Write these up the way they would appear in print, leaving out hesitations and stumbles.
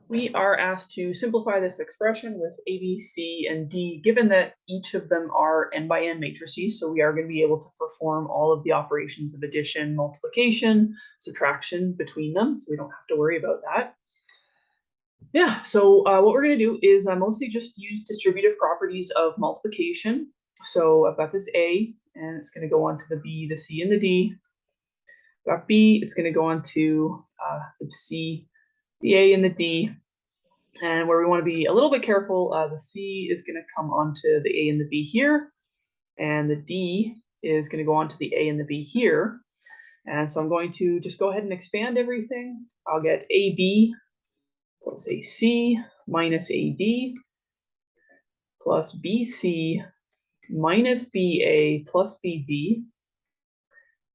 We are asked to simplify this expression with A, B, C, and D, given that each of them are n by n matrices, so we are going to be able to perform all of the operations of addition, multiplication, subtraction between them, so we don't have to worry about that. Yeah, so what we're going to do is mostly just use distributive properties of multiplication. So I've got this A, and it's going to go on to the B, the C, and the D. I've got B, it's going to go on to the C, the A, and the D. And where we want to be a little bit careful, the C is going to come onto the A and the B here, and the D is going to go onto the A and the B here. And so I'm going to just go ahead and expand everything. I'll get AB, let's say C, minus AD, plus BC, minus BA, plus BD,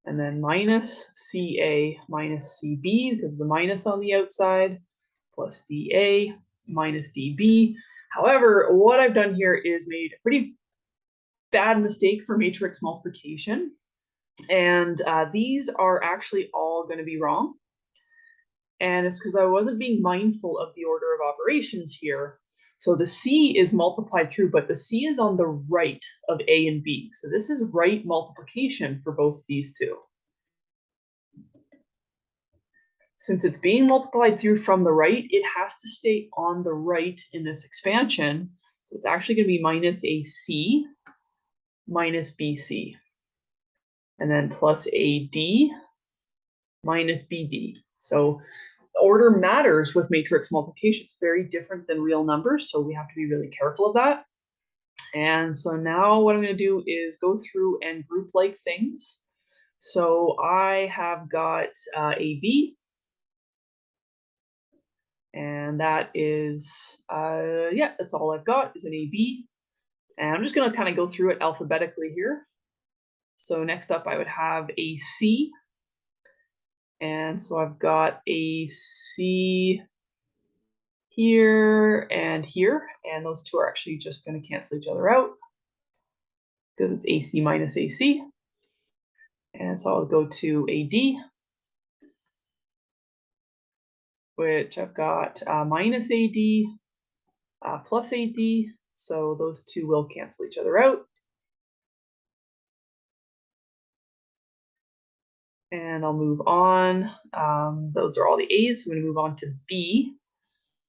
and then minus CA, minus CB, because the minus on the outside, plus DA, minus dB. However, what I've done here is made a pretty bad mistake for matrix multiplication. And these are actually all going to be wrong. And it's because I wasn't being mindful of the order of operations here. So the C is multiplied through, but the C is on the right of A and B. So this is right multiplication for both these two. Since it's being multiplied through from the right, it has to stay on the right in this expansion. So it's actually going to be minus AC minus BC. And then plus AD minus BD. So order matters with matrix multiplication. It's very different than real numbers, so we have to be really careful of that. And so now what I'm going to do is go through and group like things. So I have got AB. And that is, yeah, that's all I've got is an AB. And I'm just going to kind of go through it alphabetically here. So next up, I would have AC. And so I've got AC here and here. And those two are actually just going to cancel each other out because it's AC minus AC. And so I'll go to AD, which I've got minus AD plus AD. So those two will cancel each other out. And I'll move on. Those are all the A's. I'm going to move on to B.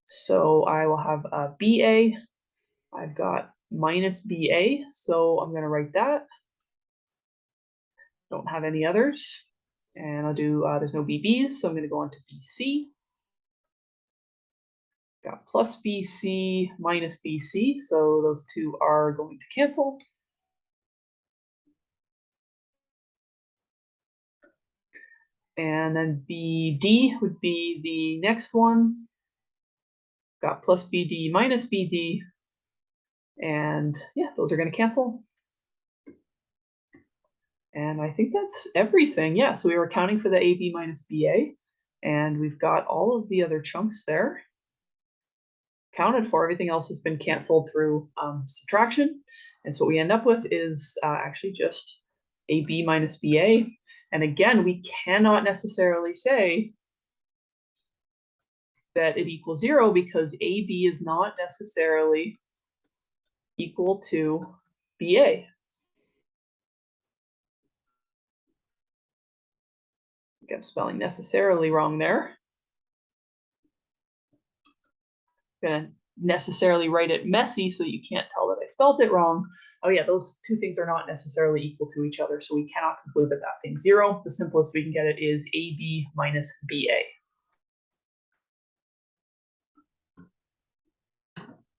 So I will have BA. I've got minus BA, so I'm going to write that. Don't have any others. And I'll do, there's no BBs, so I'm going to go on to BC. Got plus BC minus BC, so those two are going to cancel. And then BD would be the next one. Got plus BD minus BD. And yeah, those are going to cancel. And I think that's everything. Yeah, so we were accounting for the AB minus BA, and we've got all of the other chunks there counted for. Everything else has been canceled through subtraction. And so what we end up with is actually just AB minus BA. And again, we cannot necessarily say that it equals 0 because AB is not necessarily equal to BA. I'm spelling necessarily wrong there. I'm going to necessarily write it messy so that you can't tell that I spelled it wrong. Oh yeah, those two things are not necessarily equal to each other, so we cannot conclude that that thing's 0. The simplest we can get it is AB minus BA.